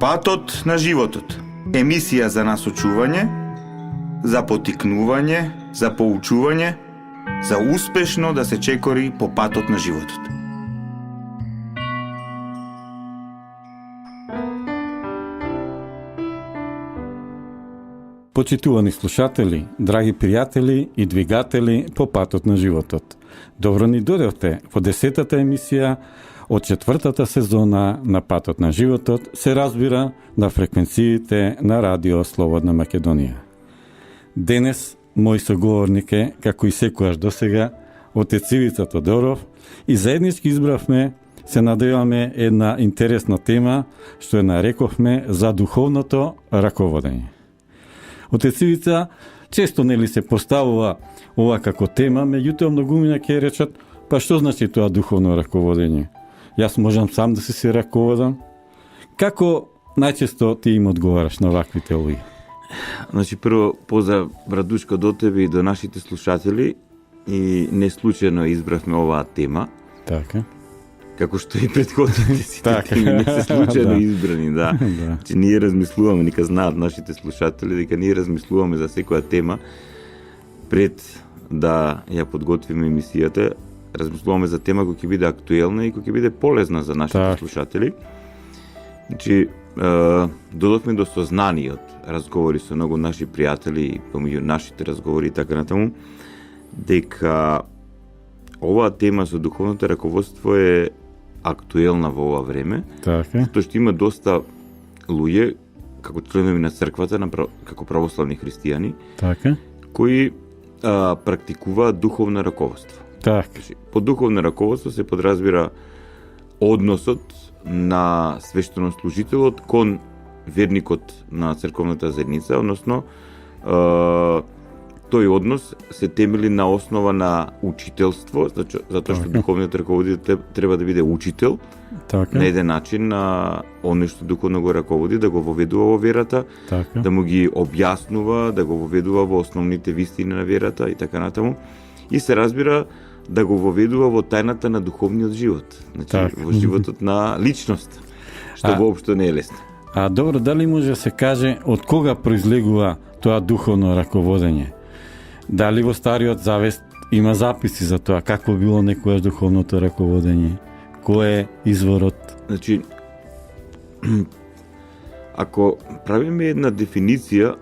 Патот на животот. Емисија за насочување, за потикнување, за поучување, за успешно да се чекори по патот на животот. Почитувани слушатели, драги пријатели и двигатели по патот на животот. Добро ни дојдовте во 10-та емисија од 4-та сезона на Патот на животот, се разбира на фреквенциите на Радио Слободна Македонија. Денес мој соговорник е, како и секојаш досега, отец Ивица Тодоров, и заеднички избравме, се надеваме, една интересна тема, што ја нарековме за духовното раководење. Отец Ивица често нели се поставува ова како тема, меѓутоа многумина ќе речат, па што значи тоа духовно раководење? Јас можам сам да се раководам? Како најчесто ти им одговараш на ваквите луѓе? Значи, прво, поздрав, братушка, до тебе и до нашите слушатели, и не случајно избравме оваа тема. Така. Како што и предходните сите теми не се случајно избрани, да. Значи, ние размислуваме, нека знаат нашите слушатели, дека ние размислуваме за секоја тема пред да ја подготвиме емисијата. Размислуваме за тема која ќе биде актуелна и која ќе биде полезна за нашите слушатели. Значи, додовме до сознание од разговори со многу наши пријатели, помеѓу нашите разговори и така натаму, дека оваа тема со духовното раководство е актуелна во ова време, затоа што има доста луѓе, како членови на црквата, како православни христијани, кои практикуваат духовно раководство. По духовно раководство се подразбира односот на свештенослужителот кон верникот на црковната заедница, односно тој однос се темели на основа на учителство, затоа што духовниот раководител треба да биде учител на еден начин на оно што духовно го раководи, да го воведува во верата, да му ги објаснува, да го воведува во основните вистини на верата и така натаму. И се разбира да го воведува во тајната на духовниот живот, значи во животот на личност, што воопшто не е лесно. А добро, дали може да се каже од кога произлегува тоа духовно раководење? Дали во Стариот Завет има записи за тоа какво било некојаш духовното раководење? Кој е изворот? Значи, ако правиме една дефиниција,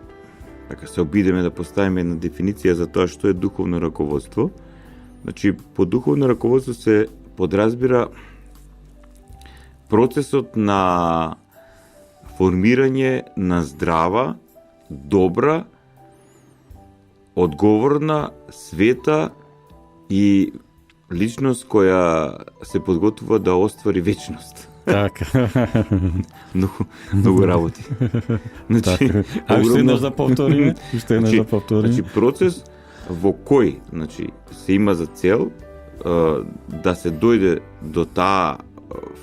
така се обидеме да поставиме една дефиниција за тоа што е духовно раководство, значи, по духовно раководство се подразбира процесот на формирање на здрава, добра, одговорна, света и личност која се подготвува да оствари вечност. Така. Многу работи. Значи, уште еднаш да повториме? Значи, процес во кој, значи, се има за цел да се дојде до таа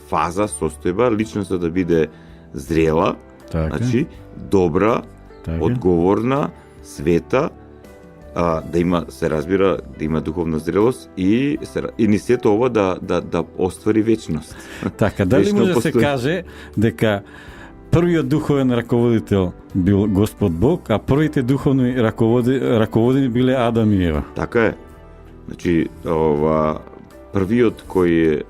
фаза, состојба, личноста да биде зрела, значи, добра, одговорна, света, да има, се разбира, да има духовна зрелост и ни сето ова да оствари вечност. Така, дали може да се каже дека првиот духовен раководител бил Господ Бог, а првите духовни раководени биле Адам и Ева? Така е. Значи, првиот кој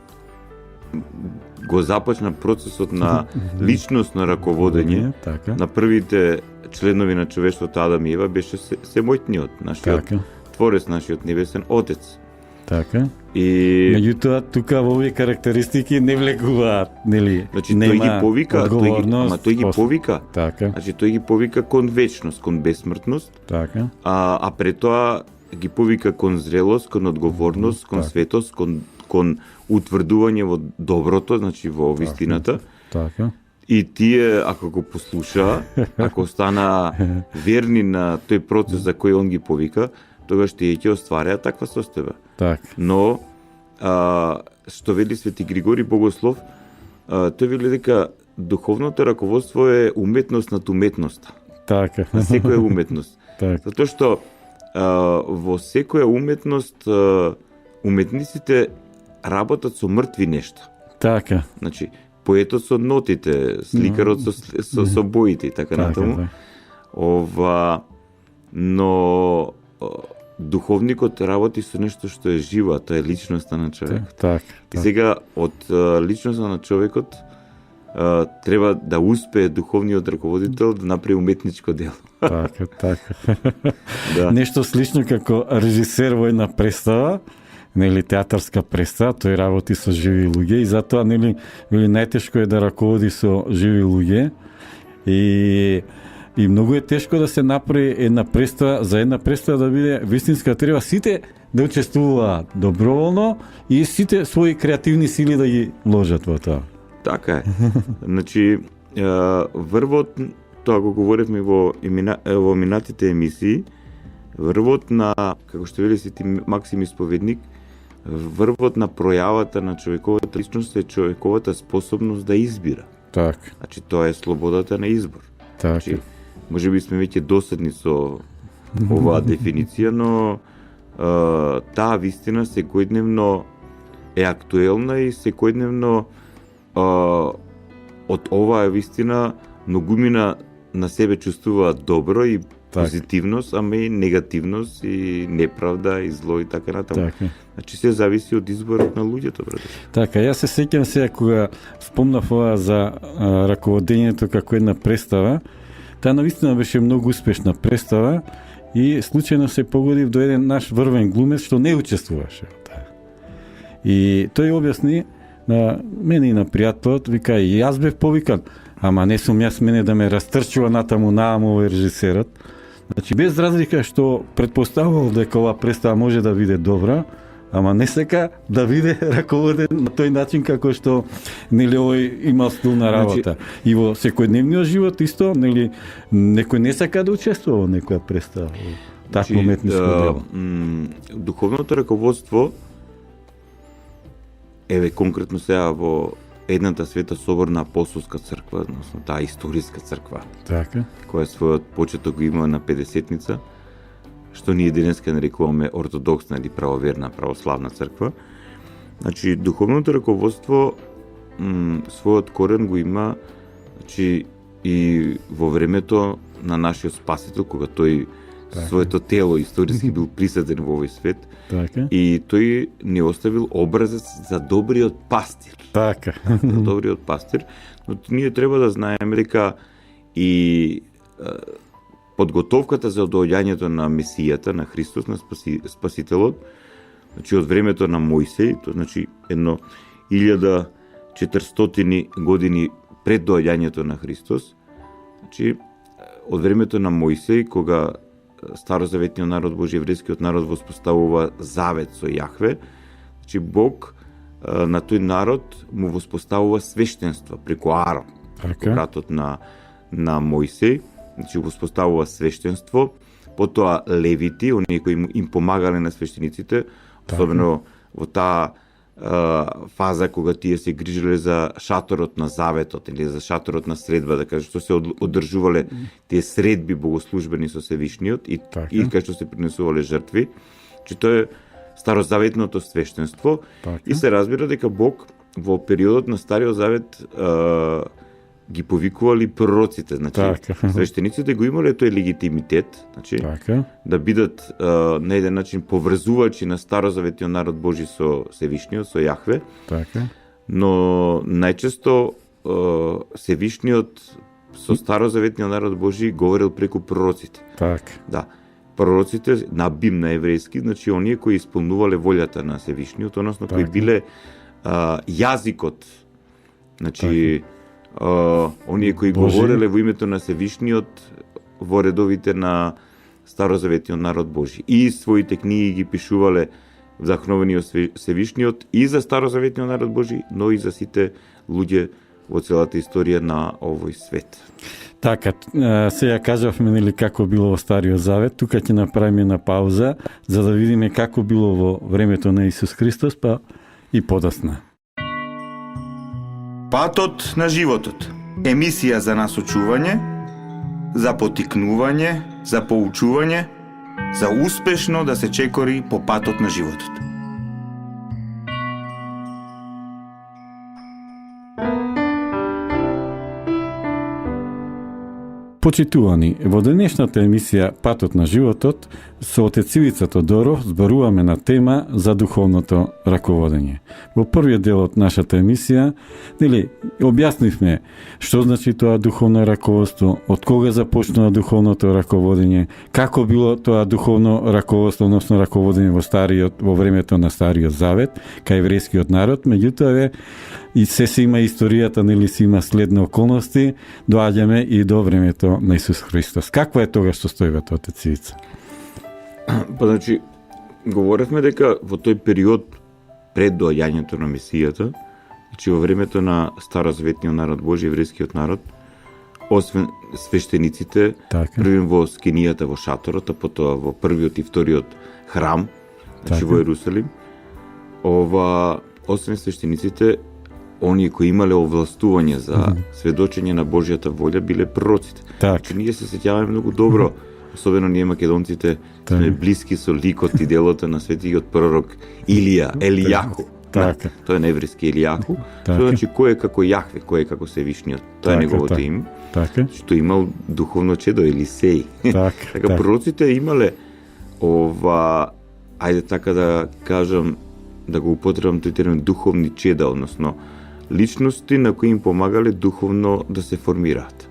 го започна процесот на личностно раководење на првите членови на човештвото Адам и Ева беше Семојтниот, нашиот Творец, нашиот небесен Отец. Така. И меѓутоа тука во овие карактеристики не влегуваат, нели? Значи тој ги повика, тој ги повика. Така. Значи тој ги повика кон вечност, кон бесмртност. Така. А пред тоа ги повика кон зрелост, кон одговорност, кон светост, кон утврдување во доброто, значи во вистината. Така. И тие, ако го послуша, ако остана верни на тој процес за кој он ги повика, тогаш тие ќе остваряат таква состојба. Так. Но, што вели Свети Григори Богослов, тој вели дека духовното раководство е уметност над уметноста. Така. На секоја уметност. Так. Затоа што во секоја уметност уметниците работат со мртви нешта. Така. Значи, поетот со нотите, сликарот со боите и така натаму. Но духовникот работи со нешто што е живо, а тоа е личноста на човекот. И сега од личноста на човекот треба да успее духовниот раководител да направи уметничко дело. Така. Да. Нешто слично како режисер во една представа, нели театарска представа, тој работи со живи луѓе и затоа нели најтешко е да раководи со живи луѓе и многу е тешко да се направи една представа, за една представа да биде вистинска, треба сите да учествуваат доброволно и сите своји креативни сили да ги вложат во тоа. Така е. Значи, врвот, тоа го говоревме во минатите емисии, врвот на, како што вели Свети Максим Исповедник, врвот на пројавата на човековата личност е човековата способност да избира. Так. Значи, тоа е слободата на избор. Так. Значи, може би сме веќе досадни со оваа дефиниција, но таа вистина секојдневно е актуелна и секојдневно од оваа вистина многумина на себе чувствуваат добро и позитивност, ама и негативност и неправда и зло и така натаму. Значи се зависи од изборот на луѓето, брате. Така, јас се сеќам сега кога спомнав ова за раководењето како една представа. Таа навистина беше многу успешна представа и случајно се погодив до еден наш врвен глумец што не учествуваше во таа. И тој објасни на мене и на пријателот, вика, и јас бев повикан, ама не сум јас, мене да ме растрчува натаму овој режисерот. Значи, без разлика што предпоставувал дека оваа представа може да биде добра, ама не сека да биде раководен на тој начин како што нели овој има стилна работа. И во секојдневниот живот исто, нели некој не сака да учествува во некоја представа. Такво уметничко дело. Духовното раководство еве конкретно сега во едната Света Соборна апостолска црква, односно таа историска црква. Така. Која својот почеток го има на 50-ница, што ние денеска нарекуваме ортодоксна или правоверна православна црква. Значи, духовното раководство својот корен го има, значи, и во времето на нашиот Спасител, кога тој своето тело историски бил присаден во овој свет, и тој не оставил образец за добриот пастир. Така. За добриот пастир, но ние треба да знаеме дека и подготовката за доаѓањето на Месијата, на Христос, на Спасителот, значи од времето на Мојсей, тоа значи едно 1400 години пред доаѓањето на Христос, значи од времето на Мојсей, кога старозаветниот народ, Божјеврејскиот народ воспоставува завет со Јахве, значи Бог на тој народ му воспоставува свештенство преку Аарон, братот на Мојсей, значи воспоставува свештенство, потоа левити, оние кои им помагале на свештениците, особено во таа фаза кога тие се грижеле за шаторот на заветот или за шаторот на средба, да кажа, што се одржувале тие средби богослужбени со Севишниот и кај што се принесувале жртви, че тоа е старозаветното свештенство и се разбира дека Бог во периодот на Стариот Завет ги повикували пророците, значи свештениците го имале тој легитимитет, значи да бидат на еден начин поврзувачи на старозаветниот народ Божи со Севишниот, со Јахве. Но најчесто Севишниот со старозаветниот народ Божи говорил преку пророците. Да. Пророците на бим на еврејски, значи оние кои исполнувале волјата на Севишниот, односно кои биле јазикот, значи оние кои говореле во името на Севишниот во редовите на старозаветниот народ Божи. И своите книги ги пишувале вдахновени од Севишниот и за старозаветниот народ Божи, но и за сите луѓе во целата историја на овој свет. Така, сега кажавме нели како било во Стариот Завет, тука ќе направиме една пауза за да видиме како било во времето на Исус Христос, па и подосна. Патот на животот. Емисија за насочување, за потикнување, за поучување, за успешно да се чекори по патот на животот. Почитувани, во денешната емисија Патот на животот, со отец Ивица Тодоров зборуваме на тема за духовното раководење. Во првиот дел од нашата емисија, објаснивме што значи тоа духовно раководство, од кога започнува духовното раководење, како било тоа духовно раководство, односно раководење во времето на Стариот Завет, кај еврејскиот народ, меѓутоа и се има историјата, се има следни околности, доаѓаме и до времето на Исус Христос. Каква е тогаш состојбата, отец Ивица? Па, значи, говоревме дека во тој период пред доаѓањето на Месијата, значи во времето на старозаветниот народ, Божи еврејскиот народ, освен свештениците, први во скинијата, во шаторот, а потоа во првиот и вториот храм, значи во Ерусалим, освен свештениците, оние кои имале овластување за сведочење на Божјата волја биле пророците. Значи, ние се сеќаваме многу добро, особено ние македонците, сме блиски со ликот и делото на светиот пророк Елијаху. Тој е на еврејски Елијаху. Значи, кој е како Јахве, кој е како Севишниот. Тоа е неговото име. Што имал духовно чедо Елисеј. Така пророците имале ајде така да кажам, да го употребам тој термин духовни чеда, односно личности на кои им помагале духовно да се формираат.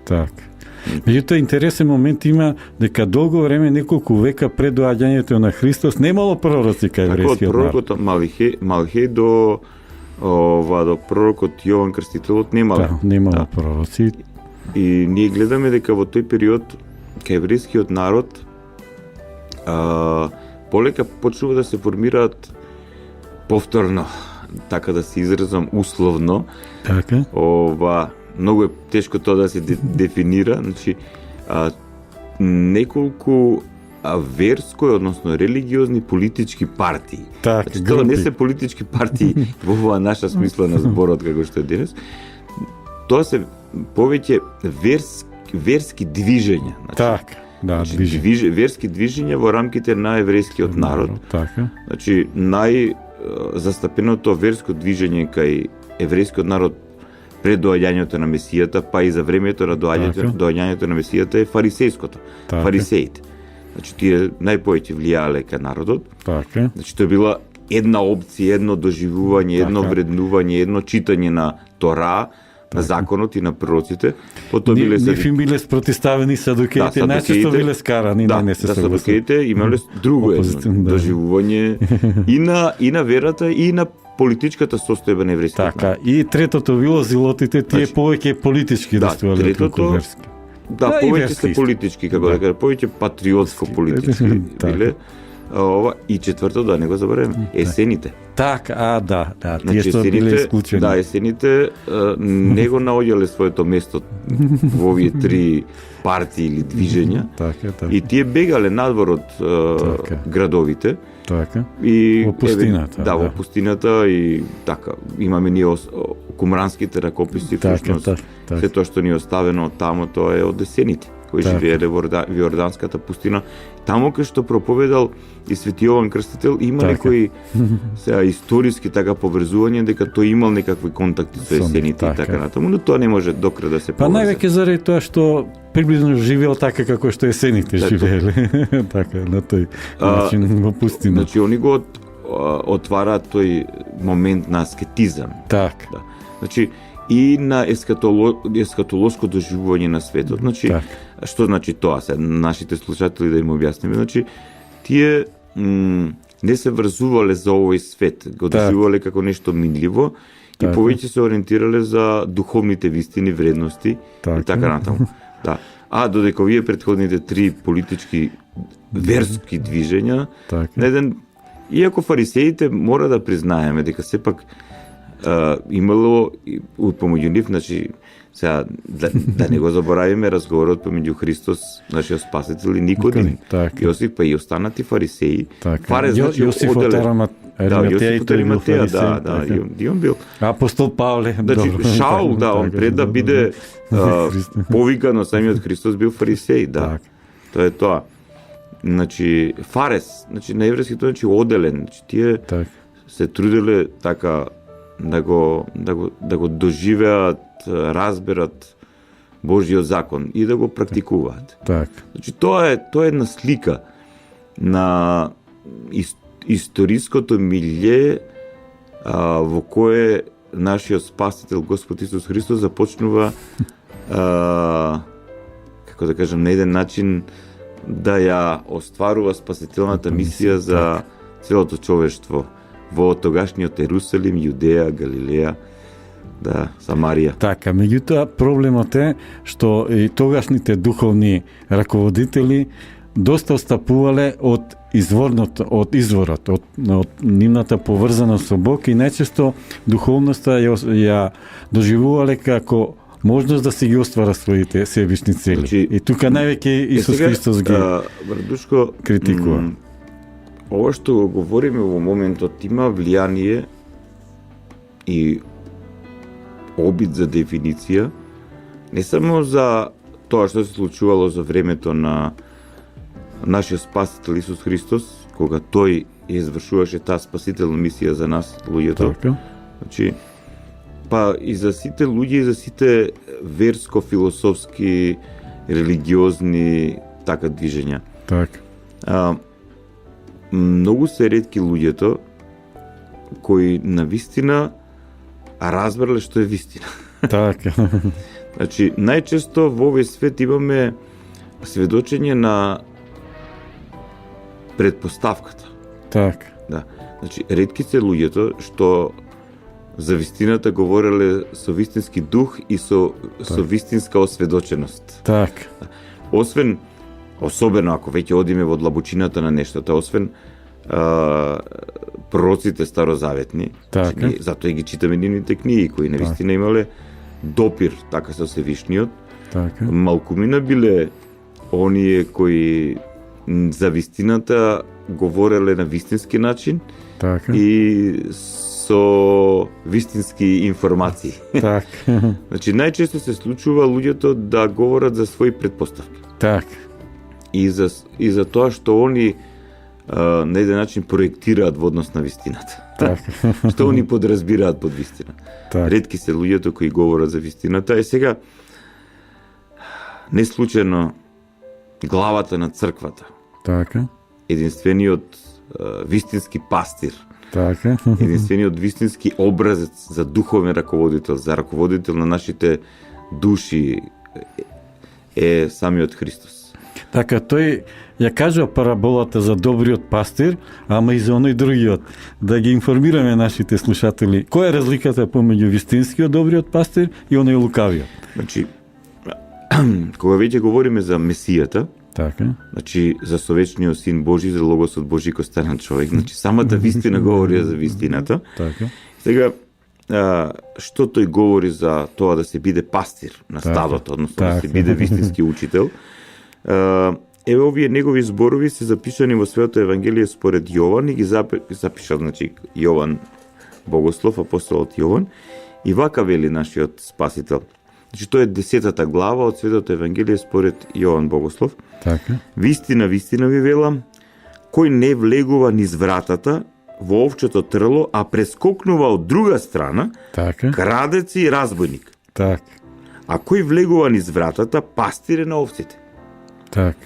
Меѓутоа, интересен момент има дека долго време, неколку века пред доаѓањето на Христос, немало пророци кај еврејскиот народ. Од пророкот Малхеј до пророкот Јован Крстителот немало пророци. И ние гледаме дека во тој период кај еврејскиот народ полека почнува да се формираат повторно, така да се изразам условно. Многу е тешко тоа да се дефинира, значи неколку верско, односно религиозни политички партии. Значи, тоа не се политички партии во оваа наша смисла на зборот како што е денес. Тоа се повеќе верски движења. Верски движења во рамките на еврејскиот народ. Значи, застапеното верско движење кај еврејскиот народ пред доаѓањето на Месијата, па и за времето на доаѓањето на Месијата е фарисејското. Фарисеите. Значи, тие најповеќе влијале кај народот. Значи, тоа била една опција, едно доживување, едно вреднување, едно читање на Тора, на законот и на пророците. Нифи биле спротиставени садукеите, најчесто биле скарани, не се садукеите имале друго едно доживување и на верата и на политичката состојба на еврејскиот народ. И третото било зилотите, тие повеќе политички действувале преку верски. Повеќе се политички, како да кажа, повеќе патриотско политички биле. И четврто, да не го забраваме, есените. Тие што биле исклучени. Есените не го наоѓале своето место во овие три партии или движења. И тие бегале надвор од градовите. И во пустината. Во пустината и така. Имаме ние кумранските ракописи, всушност се тоа што ни е оставено таму, тоа е од есените кои живееле во Јорданската пустина. Таму кај што проповедал и свети Јован Крстител, има некои историски така поврзување дека тој имал некакви контакти со есените и така натаму, но тоа не може докрај да се поврзе. Па највеќе заради тоа што приближно живеел така како што есените живееле. Така, на тој начин во пустина. Значи, они го отвараат тој момент на аскетизам. Значи, и на ескатолоско доживување на светот. Значи, што значи тоа се? Нашите слушатели да им објасниме. Значи, тие не се врзувале за овој свет, го доживувале како нешто минливо и повеќе се ориентирале за духовните вистини, вредности и така натаму. А додека овие претходните три политички верски движења, на еден, иако фарисеите мора да признаеме дека сепак имало помеѓу нив, значи, сега да не го заборавиме разговорот помеѓу Христос, нашиот Спасител и Никодим, Јосиф, па и останати фарисеи. Јосиф од Ариматеја, он бил. Апостол Павле. Значи, Шаул, он пред да биде повикан од самиот Христос бил фарисеј, Тоа е тоа. Значи, фарес, значи на еврејски тоа значи оделен, значи тие се труделе така да го доживеат, разберат Божиот закон и да го практикуваат. Так. Значи тоа е една слика на историското милје во кое нашиот спасител Господ Исус Христос започнува како да кажам, на еден начин да ја остварува спасителната мисија за целото човештво во тогашниот Ерусалим, Јудеја, Галилеја, да, Самарија. Така, меѓутоа проблемот е што и тогашните духовни раководители доста отстапувале од изворот, од нивната поврзаност со Бог и најчесто духовноста ја доживувале како можност да си ги оствара своите себични цели. Значи, и тука највеќе Исус Христос ги Брадушко, критикува. Ова што го говориме во моментот има влијание и обид за дефиниција, не само за тоа што се случувало за времето на нашиот спасител Исус Христос, кога тој извршуваше таа спасителна мисија за нас, луѓето. Така. Значи, па и за сите луѓе, и за сите верско-философски, религиозни така движења. Така. Многу се ретки луѓето кои на вистина разбрале што е вистина. Така. Значи, најчесто во овој свет имаме сведочење на предпоставката. Така. Да. Значи, ретки се луѓето што за вистината говореле со вистински дух и со вистинска осведоченост. Така. Освен, особено ако веќе одиме во длабочината на нештото, освен пророците старозаветни, Така. значи, затоа ги читаме нивните книги, кои навистина имале допир така со Севишниот. Така. Малкумина биле оние кои за вистината говореле на вистински начин Така. и со вистински информации. Така. Значи, најчесто се случува луѓето да говорат за своји предпоставки. Така. И за тоа што они на еден начин проектираат во однос на вистината. Така. Што они подразбираат под вистина. Така. Ретки се луѓето кои говорат за вистината. Сега, не случајно главата на црквата, Така. единствениот вистински пастир, Така. единствениот вистински образец за духовен раководител, за раководител на нашите души е самиот Христос. Така, тој ја кажува параболата за добриот пастир, ама и за оној другиот. Да ги информираме нашите слушатели. Која е разликата помеѓу вистинскиот добриот пастир и оној лукавиот? Значи, кога веќе говориме за Месијата, Така. значи за совечниот Син Божи, за Логосот Божи кој станал човек, значи самата вистина говори за вистината. Така. Сега, што тој говори за тоа да се биде пастир на стадото, односно да се биде вистински учител, еве овие негови зборови се запишани во Светото Евангелие според Јован и ги запишал, значи, Јован Богослов, апостолот Јован, и вака вели нашиот спасител. Значи, тоа е 10-та глава од Светото Евангелие според Јован Богослов. Така. Вистина, вистина ви велам, кој не влегува низ вратата во овчето трло, а прескокнува од друга страна, Така. крадец и разбойник. Така. А кој влегува низ вратата, пастир е на овците. Така.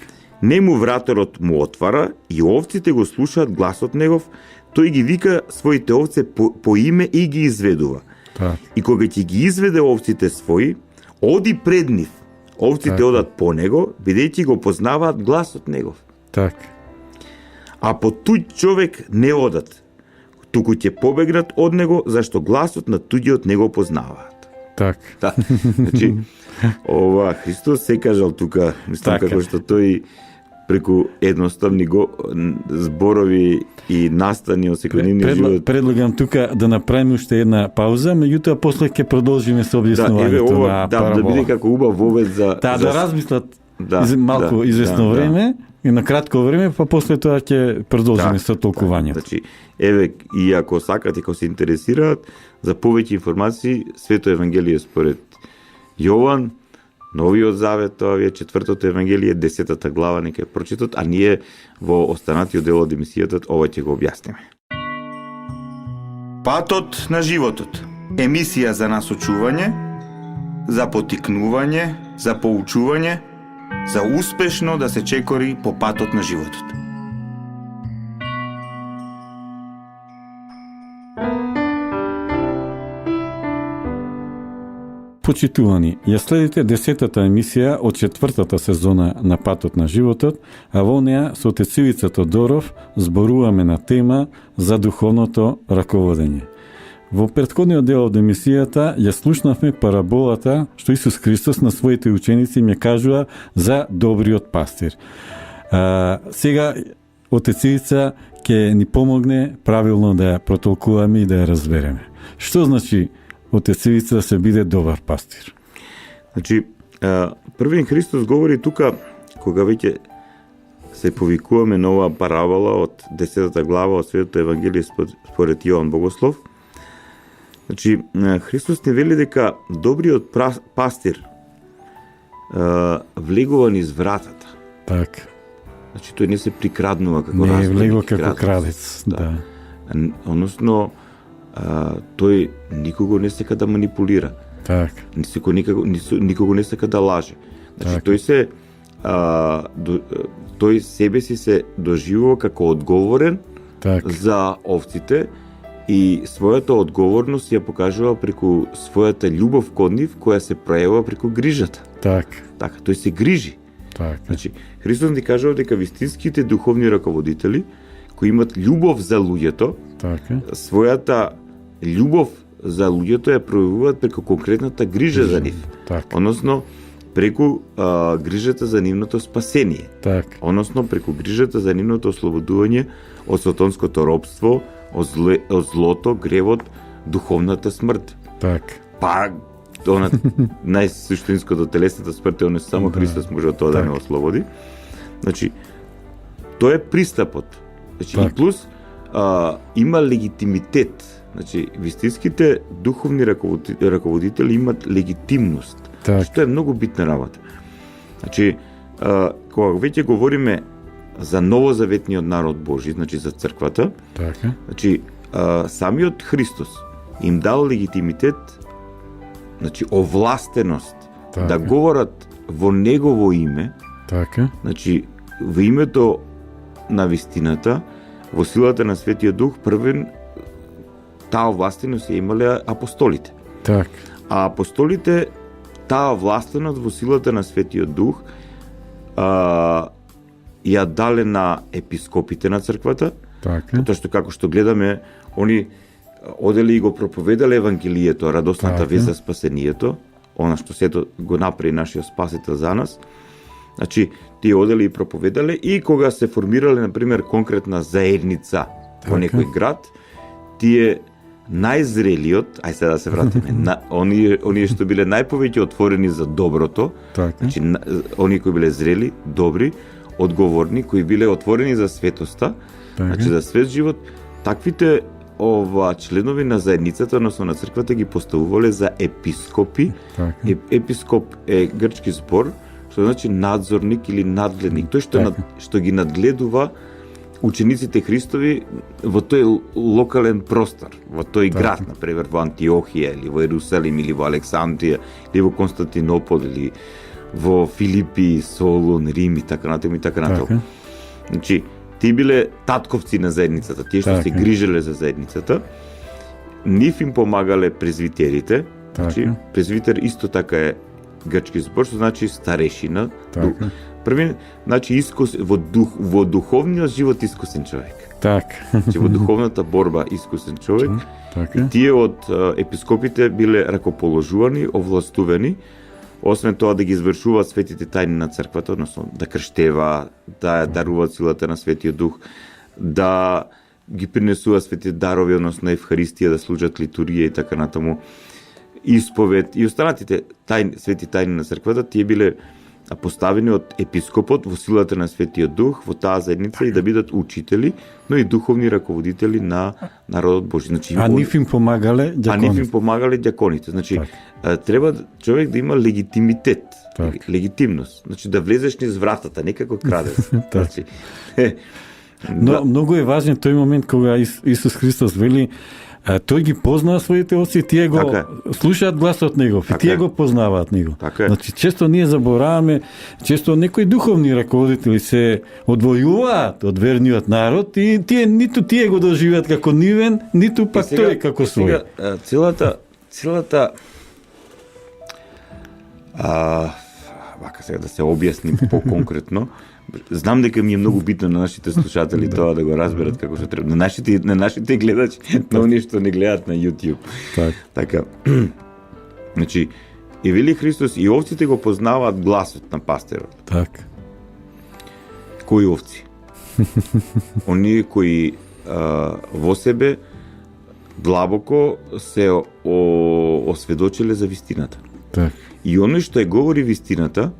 Нему враторот му отвара и овците го слушаат гласот негов, тој ги вика своите овце по име и ги изведува. Така. И кога ќе ги изведе овците своји, оди пред нив. Овците Така. одат по него, бидејќи го познаваат гласот негов. Така. А по туѓ човек не одат, туку ќе побегнат од него, зашто гласот на туѓиот не го познаваат. Така. Да. Значи, ова Христос се кажал тука, мислам Така. како што тој преку едноставни зборови и настани од секојдневниот живот. Предлагам тука да направиме уште една пауза, меѓутоа после ќе продолжиме со Да, еве објаснувањето ова, на да парабола. биде како убав вовед за Да размислат Да, малку известно време и на кратко време, па после тоа ќе продолжиме со толкувањето. Значи, еве, и ако сакат и ако се интересираат за повеќе информации, Свето Евангелие според Јован, Новиот Завет, тоа е 4-то Евангелие, 10-та глава, нека ја прочитат, а ние во останатиот дел од емисијата ова ќе го објасниме. Патот на животот. Емисија за насочување, за потикнување, за поучување, за успешно да се чекори по патот на животот. Почитувани, ја следите 10-та емисија од 4-та сезона на Патот на животот, а во неа со отец Ивица Тодоров зборуваме на тема за духовното раководење. Во претходниот дел од емисијата ја слушнавме параболата што Исус Христос на своите ученици ми кажува за добриот пастир. Сега отец Ивица ќе ни помогне правилно да ја протолкуваме и да ја разбереме. Што значи отец Ивица да се биде добар пастир? Значи, првин Христос говори тука, кога веќе се повикуваме на оваа парабола од 10-та глава од Светото Евангелие според Јован Богослов. Значи, Христос не вели дека добриот пастир влегува низ вратата. Так. Значи, тој не се прикраднува како не разбойник. Не влегува како крадец, да. Односно, тој никого не сека да манипулира. Так. Никого не сека да лаже. Значи, так. Тој себе си се доживува како одговорен так. за овците и својата одговорност ја покажува преку својата љубов кон нив, која се пројавува преку грижата. Так. Така, тој се грижи. Так. Значи, Христос ни кажува дека вистинските духовни раководители кои имат љубов за луѓето, така, својата љубов за луѓето ја пројавуваат преку конкретната грижа за нив. Так. Односно, преку грижата за нивното спасение. Так. Односно, преку грижата за нивното ослободување од сатанското робство, од злото, гревот, духовната смрт. Так. Па, она најсуштинското телесната смрт е оно само Христос може од тоа да не ослободи. Значи, тоа е пристапот. Значи, и плюс има легитимитет. Значи, вистинските духовни раководители имат легитимност. Так. Што е многу битна работа. Значи, кога веќе говориме за новозаветниот народ Божи, значи за црквата, така, значи, самиот Христос им дал легитимитет, значи овластеност така, да говорат во негово име, така, значи во името на вистината, во силата на Светиот Дух, првен таа овластеност ја имале апостолите. так, А апостолите таа овластеност во силата на Светиот Дух ја дале на епископите на црквата, така, затоа што како што гледаме, они одели и го проповедале Евангелието, радосната вест за спасението, она што сето го направи нашиот Спасител за нас. Значи, тие одели и проповедале и кога се формирале, например, конкретна заедница во некој град, тие најзрелиот, ај сега да се вратиме, оние што биле најповеќе отворени за доброто, така, значи, оние кои биле зрели, добри, одговорни, кои биле отворени за светоста, така, значи за свет живот, таквите членови на заедницата, односно на црквата, ги поставувале за епископи. така, Епископ е грчки збор, што значи надзорник или надгледник, тој што ги надгледува учениците Христови во тој локален простор, во тој град, например во Антиохија или во Ерусалим или во Александрија или во Константинопол или во Филипи, Солун, Рим и така натаму и така натаму. Значи, тие биле татковци на заедницата, тие што се грижеле за заедницата. Нив им помагале презвитерите. Значи, презвитер исто така е грчки збор, што значи старешина. Првен, значи во духовниот живот искусен човек. така, Значи во духовната борба искусен човек. така, Тие од епископите биле ракоположувани, овластувани, освен тоа да ги извршуваат светите тајни на црквата, односно да крштева, да даруваат силата на Светиот Дух, да ги принесуваат светите дарови, односно Евхаристија, да служат литургија и така натаму, исповед и останатите свети тајни на црквата, тие биле поставени од епископот во силата на Светиот Дух во таа заедница и да бидат учители, но и духовни раководители на народот Божи. Значи, нив им помагале ѓаконите. Значи, треба човек да има легитимитет, легитимност. Значи, да влезеш низ вратата, не како крадец. Значи, Но многу е важен тој момент кога Исус Христос вели тој ги познава своите оци, тие го Така слушаат гласот негов, и тие е. го познаваат него. Така е. Значи, често ние забораваме, често некои духовни раководители се одвојуваат од верниот народ и тие ниту тие го доживеат како нивен, ниту пак тој како свој. Сега, целата вака сега да се објасним поконкретно. Знам дека ми е многу битно на нашите слушатели тоа да го разберат како што треба. На нашите гледачи, на оние што не гледаат на YouTube. Така. Значи, и вели Христос, и овците го познаваат гласот на пастерот. Так. Кои овци? Оние кои во себе длабоко се осведочиле за вистината. Так. И оној што е говори вистината,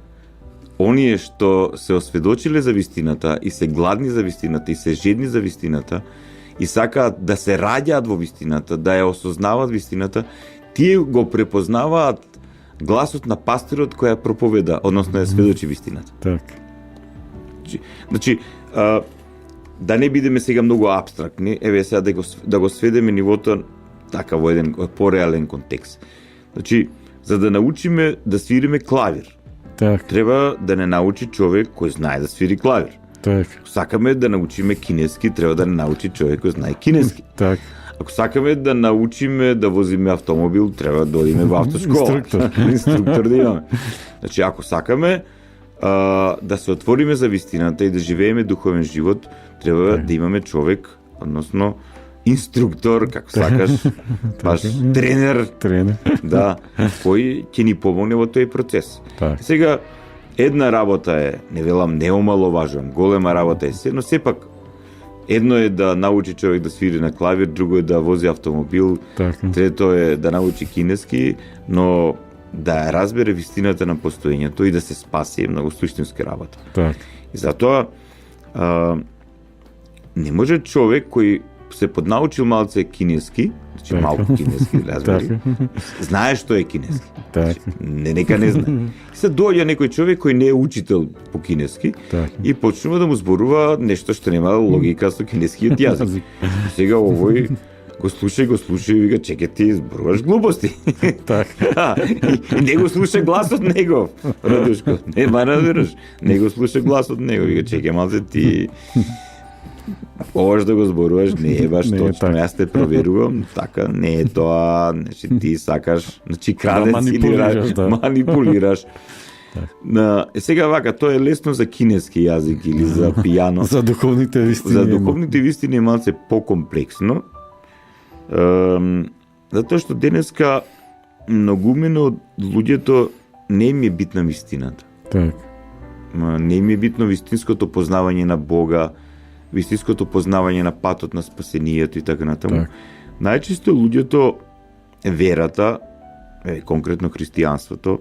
оние што се осведочиле за вистината и се гладни за вистината и се жедни за вистината и сакаат да се раѓаат во вистината, да ја осознаваат вистината, тие го препознаваат гласот на пасторот која проповеда, односно ја сведочи вистината. Так. Значи, да не бидеме сега многу абстрактни, еве сега да го сведеме нивото така во еден пореален контекст. Значи, за да научиме да свириме клавир, Так. треба да не научи човек кој знае да свири клавир. Так. Ако сакаме да научиме кинески, треба да не научи човек кој знае кинески. Так. Ако сакаме да научиме да возиме автомобил, треба да одиме во автошкола. Инструктор да имаме. Значи, ако сакаме да се отвориме за вистината и да живееме духовен живот, треба да имаме човек, односно инструктор, како сакаш, баш тренер, да, кој ќе ни помогне во тој процес. Так. Сега, една работа е, не велам, не омаловажувам, голема работа е се, но сепак, едно е да научи човек да свири на клавир, друго е да вози автомобил, трето е да научи кинески, но да ја разбере вистината на постоењето и да се спаси е многу суштинска работа. Так. И затоа не може човек кој се поднаучил малце кинески, значи малку кинески, разбери, знае што е кинески. Нека не знае. Се доаѓа некој човек кој не е учител по кинески и почнува да му зборува нешто што нема логика со кинескиот јазик. Сега овој го слуша и вика, чекај, ти зборуваш глупости. И не го слуша гласот негов, Радушко. Нема разбираш. Не го слуша гласот негов. Вика, чекај малце, ти ова што го зборуваш не е баш точно, јас те проверувам, така не е тоа, значи ти сакаш, значи крадеш или манипулираш. Сега вака, тоа е лесно за кинески јазик или за пијано. За духовните вистини. За духовните вистини е малце покомплексно. Затоа што денеска многумина од луѓето не им е битна вистината. Так. Не им е битно вистинското познавање на Бога, вистинското познавање на патот на спасението и така натаму. Најчесто луѓето верата, конкретно христијанството,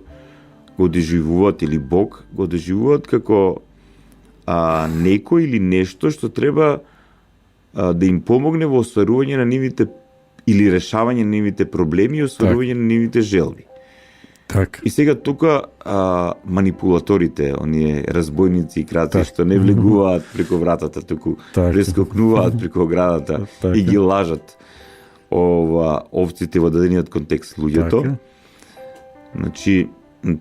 го доживуваат или Бог го доживуваат како некој или нешто што треба да им помогне во остварување на нивните или решавање на нивните проблеми и остварување на нивните желби. Так. И сега тука манипулаторите, оние разбойници и крадци што не влегуваат преко вратата, туку прескокнуваат преко оградата и ги лажат овците во дадениот контекст луѓето. Значи,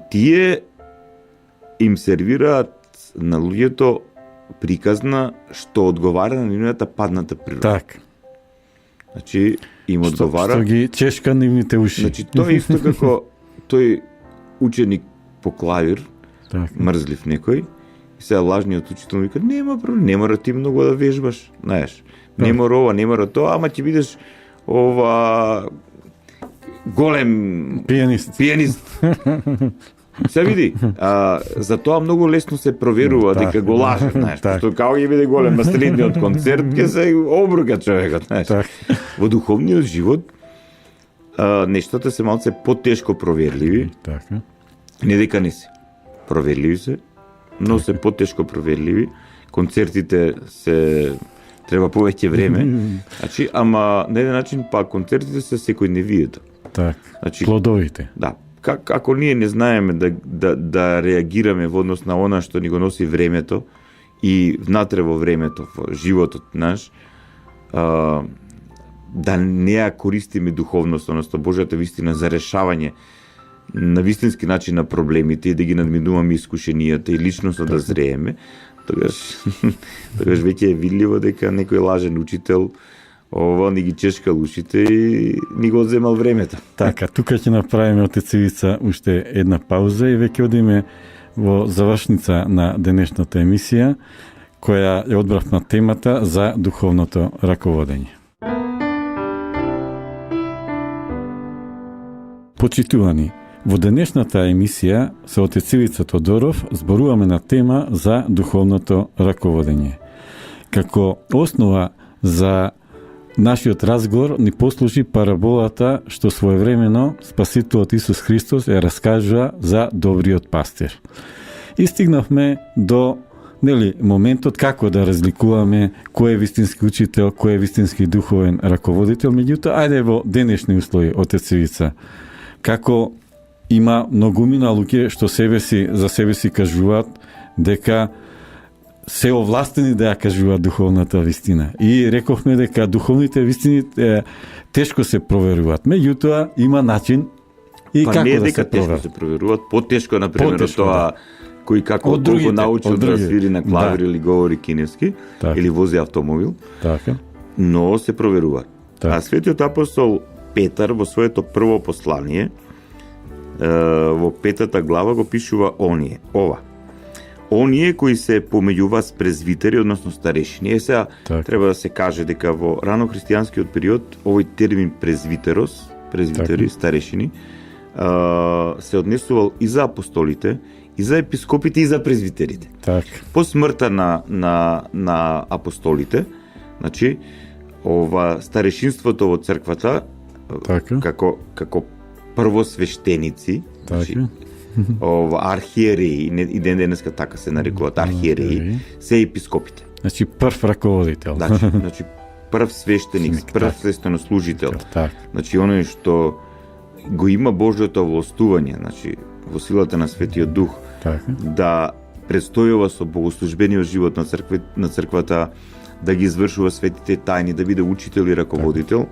тие им сервираат на луѓето приказна што одговара на нивната падната природа. Так. Значи, им одговара... Што ги чешка нивните уши. Значи, тоа исто како тој ученик по клавир, мрзлив некој, и сега лажниот учител вика, нема проблем, не мора ти многу да вежбаш, знаеш, не мора ова, не мора тоа, ама ќе бидеш голем пианист. Се види, за тоа многу лесно се проверува дека го лаже, знаеш, што како ќе биде голем на следниот концерт, ќе се обрука човекот, знаеш. Во духовниот живот нештата се малце потешко проверливи. Не дека не се. Проверливи се, но се потешко проверливи. Концертите се треба повеќе време. Значи, ама на еден начин па концертите се секојдневието. Значи, плодовите. Да. Ако ние не знаеме да реагираме во однос на она што ни го носи времето и внатре во времето, во животот наш, да не ја користиме духовност, односно Божјата вистина за решавање на вистински начин на проблемите и да ги надминуваме искушенијата и личносно да зрееме, тогаш веќе е видливо дека некој лажен учител ни ги чешкал ушите и ни го одземал времето. Така, тука ќе направиме, отец Ивица, уште една пауза и веќе одиме во завршница на денешната емисија, која ја одбравме темата за духовното раководење. Почитувани, во денешната емисија со отец Ивица Тодоров зборуваме на тема за духовното раководење. Како основа за нашиот разговор ни послужи параболата што своевремено Спасителот Исус Христос ја раскажува за добриот пастир. И стигнавме до моментот како да разликуваме кој е вистински учител, кој е вистински духовен раководител. Меѓутоа, ајде во денешни услови, отец Ивица, како има многумина луѓе што за себе си кажуваат дека се овластени да ја кажуваат духовната вистина. И рековме дека духовните вистини тешко се проверуваат. Меѓутоа, има начин и како не да дека се тешко се проверуваат, потешко, например, тоа кој како толку научил да свири на клавир или говори кинески, или вози автомобил, но се проверуваат. А светиот апостол Петар во своето прво послание, во 5 глава го пишува оние кои се помеѓу вас презвитери, односно старешини. Сега треба да се каже дека во рано-христијанскиот период овој термин презвитери, старешини, се однесувал и за апостолите, и за епископите, и за презвитерите. По смртта на апостолите, значи, старешинството во црквата, како првосвештеници, значи, архиереи, и денеска така се нарекуваат архиереи, се епископите. Значи прв раководител. Значи прв свештеник, прв свештенослужител. Значи оној што го има Божјото овластување, значи во силата на Светиот Дух, да предстојува со богослужбениот живот на црквата, да ги извршува светите тајни, да биде учител и раководител,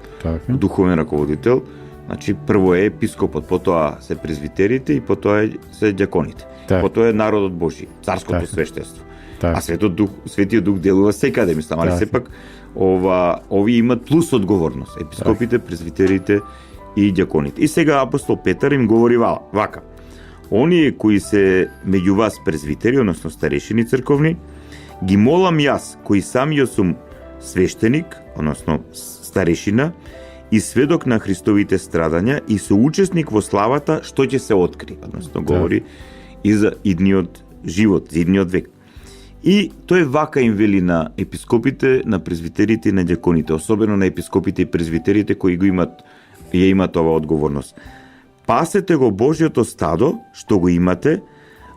духовен раководител. Значи, прво е епископот, потоа се презвитерите и потоа се ѓаконите. Потоа е народот Божи, царското свештенство. А Светиот Дух делува секаде, мислам, али сепак овие имат плюс одговорност. Епископите, презвитерите и ѓаконите. И сега апостол Петар им говори вака. Оние кои се меѓу вас презвитери, односно старешини црковни, ги молам јас, кои самиот сум свештеник, односно старешина, и сведок на Христовите страдања и соучесник во славата што ќе се откри, односно говори и за идниот живот, за идниот век. И тој вака им вели на епископите, на презвитерите и на ѓаконите, особено на епископите и презвитерите кои ја имат оваа одговорност. Пасете го Божјото стадо што го имате,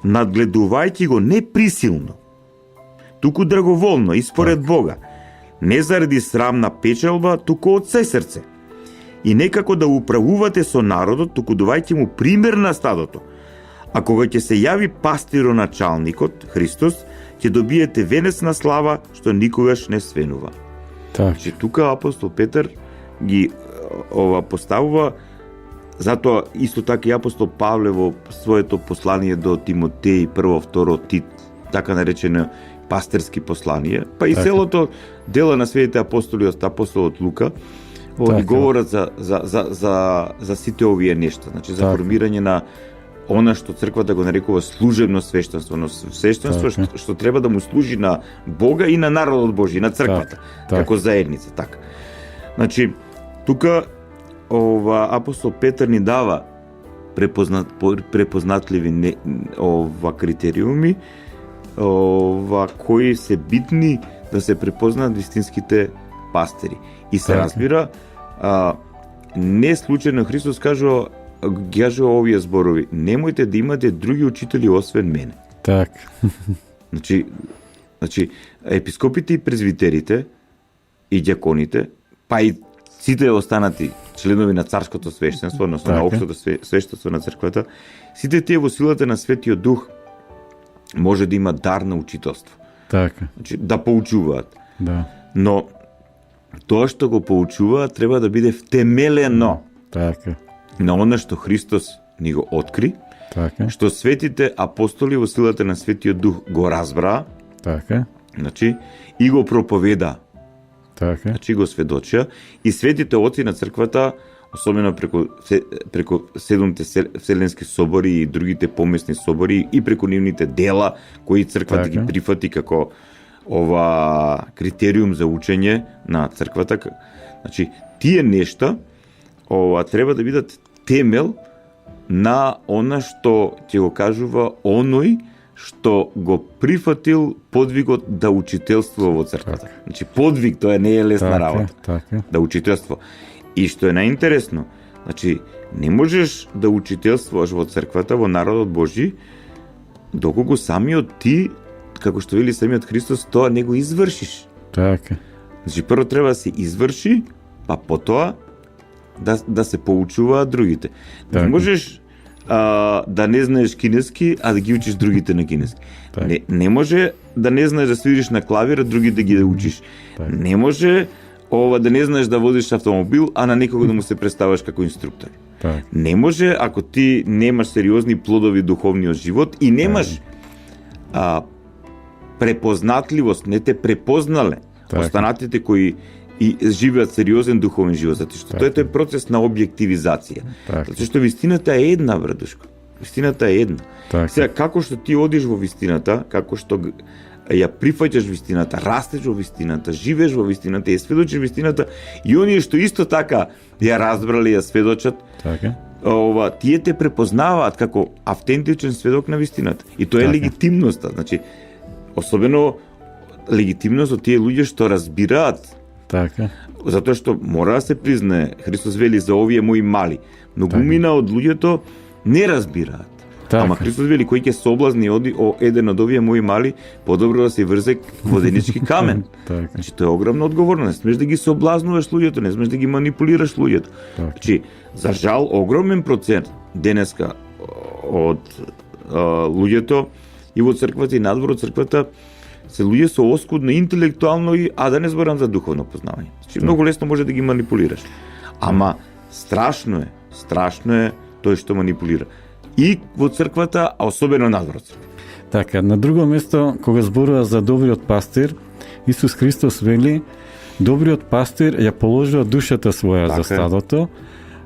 надгледувајќи го не присилно, туку драговолно и според Бога, не заради срамна печалба, туку од се срце. И некако да управувате со народот, туку давајте му пример на стадото. А кога ќе се јави пастироначалникот, Христос, ќе добиете венец на слава, што никогаш не свенува. Че тука апостол Петар ги поставува, затоа исто така и апостол Павле во своето послание до Тимотеј, 1-2 Тит, така наречено пастерски послание, па и целото дела на светите апостоли, апостолот Лука, они говорат за сите овие нешта, значи за формирање на она што црквата го нарекува служебно свештенство, но свештенство што треба да му служи на Бога и на народот Божи, на црквата, како заедница, така. Значи, тука апостол Петар ни дава препознатливи критериуми, кои се битни да се препознаат вистинските пастири. И се разбира, не случајно Христос кажува овие зборови: немојте да имате други учители освен мене. Значи, епископите и презвитерите и ѓаконите, па и сите останати членови на царското свештенство, односно на општото свештенство на црквата, сите тие во силата на Светиот Дух може да има дар на учителство. Значи, да поучуваат. Но тоа што го поучува треба да биде втемелено Така, на она што Христос ни го откри, така, што светите апостоли во силата на Светиот Дух го разбраа, така, значи, и го проповеда, така, значи го сведочија, и светите оци на црквата, особено преку седумте вселенски собори и другите помесни собори и преку нивните дела кои црквата Така. ги прифати како ова критериум за учење на црквата. Значи, тие нешта треба да бидат темел на она што ќе го кажува оној што го прифатил подвигот да учителствува во црквата. Значи, подвиг, тоа не е лесна така, работа. така, Да учителство. И што е најинтересно, значи, не можеш да учителствуваш во црквата, во народот Божи, доколку самиот ти, како што вели самиот Христос, тоа не го извршиш. така, Значи, прво треба да се изврши, па потоа да се поучуваат другите. Така. Не можеш да не знаеш кинески, а да ги учиш другите на кинески. Така. Не може да не знаеш да свириш на клавир, а другите ги да учиш. Така. Не може да не знаеш да водиш автомобил, а на некого да му се представаш како инструктор. така, Не може ако ти немаш сериозни плодови духовниот живот и немаш препознатливост, не те препознале Така. останатите кои и живеат сериозен духовен живот, затоа што Така. тоа е процес на објективизација. Така. Затоа што вистината е една, братушко. Вистината е една. Така. Сега, како што ти одиш во вистината, како што ја прифаќаш вистината, растеш во вистината, живееш во вистината, ја сведочиш вистината и оние што исто така ја разбрале, ја сведочат, така, тие те препознаваат како автентичен сведок на вистината. И тоа е Така. легитимноста. Значи, особено легитимност од тие луѓе што разбираат, така, затоа што мора да се признае, Христос вели за овие мои мали. Многумина од луѓето не разбираат. Така. Ама Христос вели кој ќе соблазни еден од овие мои мали, подобро да се врзе воденички камен. така, Значи, тоа е огромна одговорност. Не смеш да ги соблазнуваш луѓето, не смеш да ги манипулираш луѓето. Така. Значи, за жал, огромен процент денеска од луѓето и во црквата и надвор од црквата се луѓе со оскудно интелектуално а да не зборам за духовно познавање. Значи, многу лесно може да ги манипулираш. Ама страшно е тој што манипулира. И во црквата, а особено надвор од црквата. Така, на друго место, кога зборува за добриот пастир, Исус Христос вели, добриот пастир ја положува душата своја Така за е. стадото,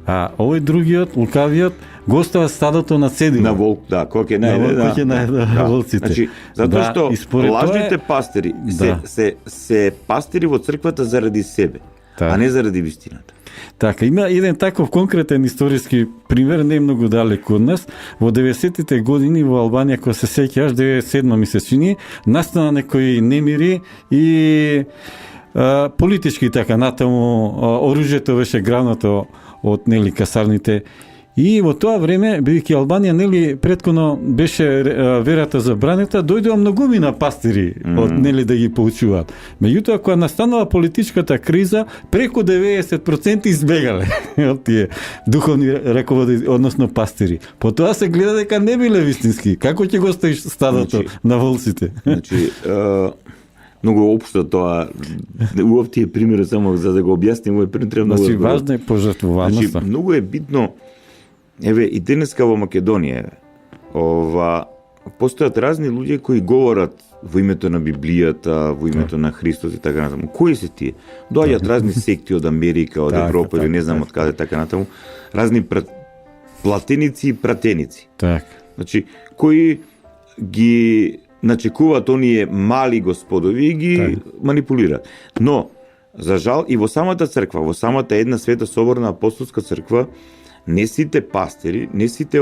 а овој другиот, лукавиот, го оставя стадото на цедило. На волк, да, кој ќе На најде, волк ќе најде волците. Значи, затоа Да, што и според лажните тоа е- пастири Да. се пастири во црквата заради себе, Така. а не заради вистината. Така, има еден таков конкретен историски пример, не е многу далеку од нас. Во 90-тите години во Албанија, кога се сеќаш, 97 ми се чини, настана некои немири и политички така натаму оружјето беше грането од касарните. И во тоа време, бидејќи Албанија претходно беше верата забранета, дојдоа многумина пастири од да ги поучуваат. Меѓутоа кога настанала политичката криза, преку 90% избегале од тие духовни раководители, односно пастири. Потоа се гледа дека не биле вистински. Како ќе го ставиш стадото Значи, на волците? Значи, многу општо тоа, уов тие примери само за да го објасним, овој пример треба многу Значи, да го- важна е пожртвуваноста. Значи, многу е битно, еве, и денеска во Македонија, постојат разни луѓе кои говорат во името на Библијата, во името на Христос и така натаму. Кои се тие? Доаѓаат разни секти од Америка, од Така, Европа или не така, знам од каде така натаму, разни платеници и пратеници. Така. Значи, кои ги начекуваат оние мали господови и ги Така. манипулираат. Но, за жал, и во самата црква, во самата една света соборна апостолска црква, не сите пастири, не сите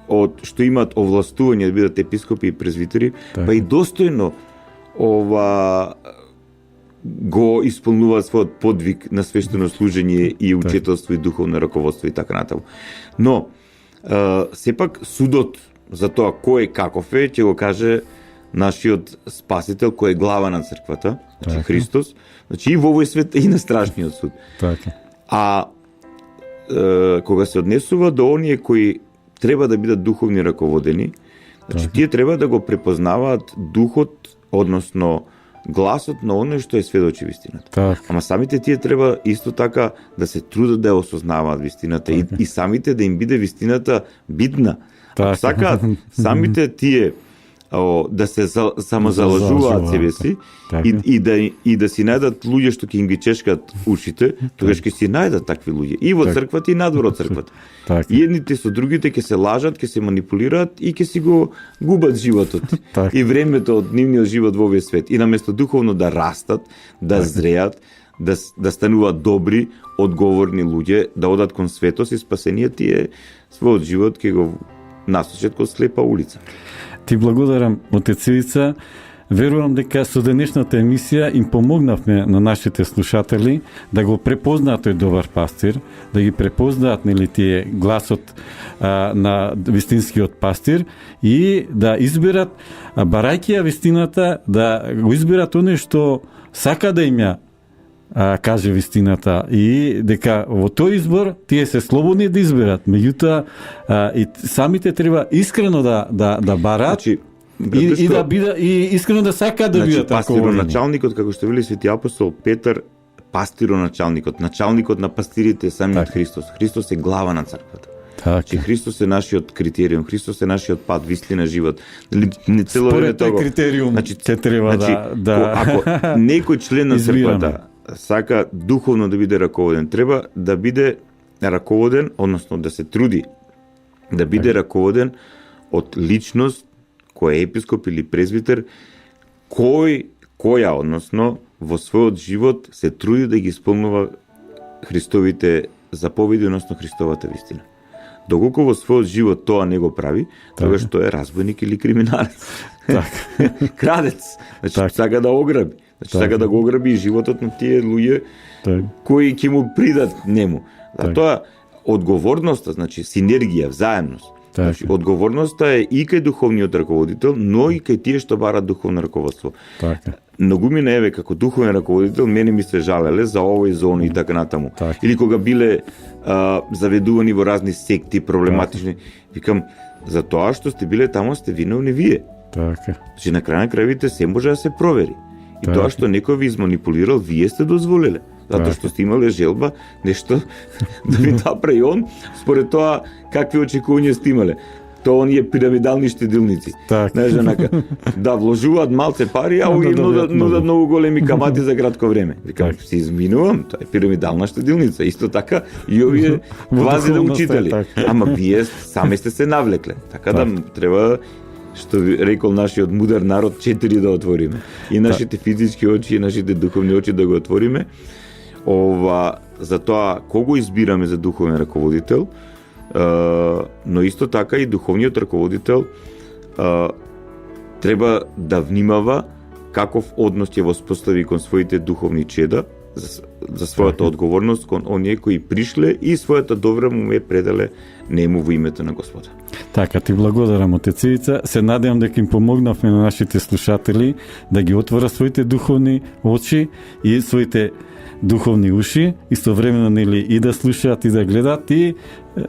од што имаат овластување да бидат епископи и презвитери, Така. па и достојно го исполнуваат својот подвиг на свештено служење и учителство и духовно раководство и така натаму. Но сепак судот за тоа кој каков е, ќе го каже нашиот спасител кој е глава на црквата, значи Така. Христос, значи и во овој свет и на страшниот суд. Така. А кога се однесува до оние кои треба да бидат духовни раководени, значи Така. тие треба да го препознаваат духот, односно гласот на оној што е сведочи вистината. Так. Ама самите тие треба исто така да се трудат да ја осознаваат вистината и самите да им биде вистината битна. Ако сакаат самите тие да се самозалажуваат себе си и да си најдат луѓе што ќе им ги чешкат ушите, тогаш ќе си најдат такви луѓе и во црквата и надвор од црквата. И едните со другите ќе се лажат, ќе се манипулираат и ќе си го губат животот и времето од нивниот живот во овој свет. И наместо духовно да растат, да зреат, да стануваат добри, одговорни луѓе, да одат кон светост и спасение, тие својот живот ќе го насочат кон слепа улица. Ти благодарам, отец Ивица. Верувам дека со денешната емисија им помогнавме на нашите слушатели да го препознаат тој добар пастир, да ги препознаат нели тие гласот на вистинскиот пастир и да изберат, барајќи ја вистината, да го изберат оној што сака да им ја каже вистината и дека во тој избор тие се слободни да изберат. Меѓутоа и самите треба искрено да барат, значи, и да биде и искрено да сакаат да бидат пастироначалникот, како што вели свети апостол Петар, пастироначалникот, началникот на пастирите е самиот Христос. Христос е глава на црквата. Значи Христос е нашиот критериум, Христос е нашиот пат, вистина, живот. Не цело време тоа критериум, значи треба ако некој член на црквата сака духовно да биде раководен, треба да биде раководен, односно да се труди да биде раководен од личност кој е епископ или презвитер, која, односно, во својот живот се труди да ги исполнува Христовите заповеди, односно Христовата вистина. Доколку во својот живот тоа не го прави, тогаш тој е разбойник или криминалец. Крадец. Значи, сака да ограби. Значи, сака да го ограби и животот на тие луѓе кои ќе му придат нему. Тоа одговорноста, значи синергија, взаемност. Значи, одговорноста е и кај духовниот раководител, но и кај тие што барат духовно раководство. Многумина еве како духовен раководител мене ми се жалеле за овој зони и така натаму. Или кога биле заведувани во разни секти проблематични, викам, за тоа што сте биле таму сте виновни вие. Значи на крај на крајвите се може да се провери. И тоа што некој ви изманипулирал, вие сте дозволиле. Затоа што сте имале желба нешто да ви направи он, според тоа какви очекувања сте имале. Тоа оние пирамидални штедилници. Знаеш, да вложуваат малце пари, а овие нудат многу големи камати за кратко време. Викам, се изминувам, тоа е пирамидална штедилница. Исто така и овие квази да учители. Ама вие сами сте се навлекле. Така да треба, што ви рекол нашиот мудар народ, 4 да отвориме. И нашите физички очи, и нашите духовни очи да го отвориме. За тоа кого избираме за духовен раководител, но исто така и духовниот раководител треба да внимава каков однос ќе воспостави кон своите духовни чеда, за својата одговорност кон оние кои пришле и својата добра му е пределе нему во името на Господа. Така, ти благодарам, отец Ивица. Се надевам дека им помогнавме на нашите слушатели да ги отворат своите духовни очи и своите духовни уши, истовремено нели и да слушаат и да гледаат и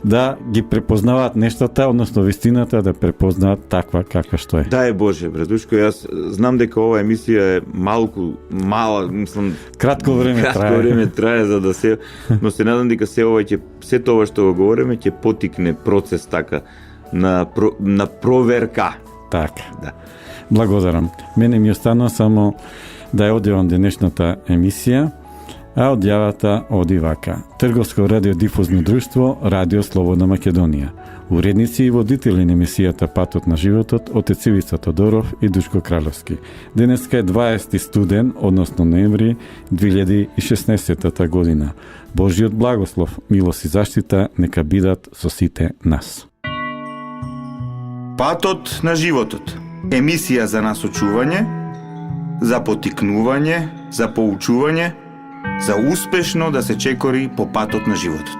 да ги препознаваат нештата, односно вистината да препознаат таква каква што е. Да е Боже, братушко, јас знам дека оваа емисија е мала, мислам кратко време трае за да се, но се надам дека се тоа што го говориме ќе потикне процес така на проверка. Така. Да. Благодарам. Мене ми остана само да ја одјавам денешната емисија. А одјавата оди вака. Трговско радиодифузно друштво Радио Слободна Македонија. Уредници и водители на емисијата Патот на животот отец Ивица Тодоров и Душко Кралевски. Денеска е 20 студен, односно ноември 2016 година. Божиот благослов, милост и заштита нека бидат со сите нас. Патот на животот. Емисија за насочување, за потикнување, за поучување, за успешно да се чекори по патот на животот.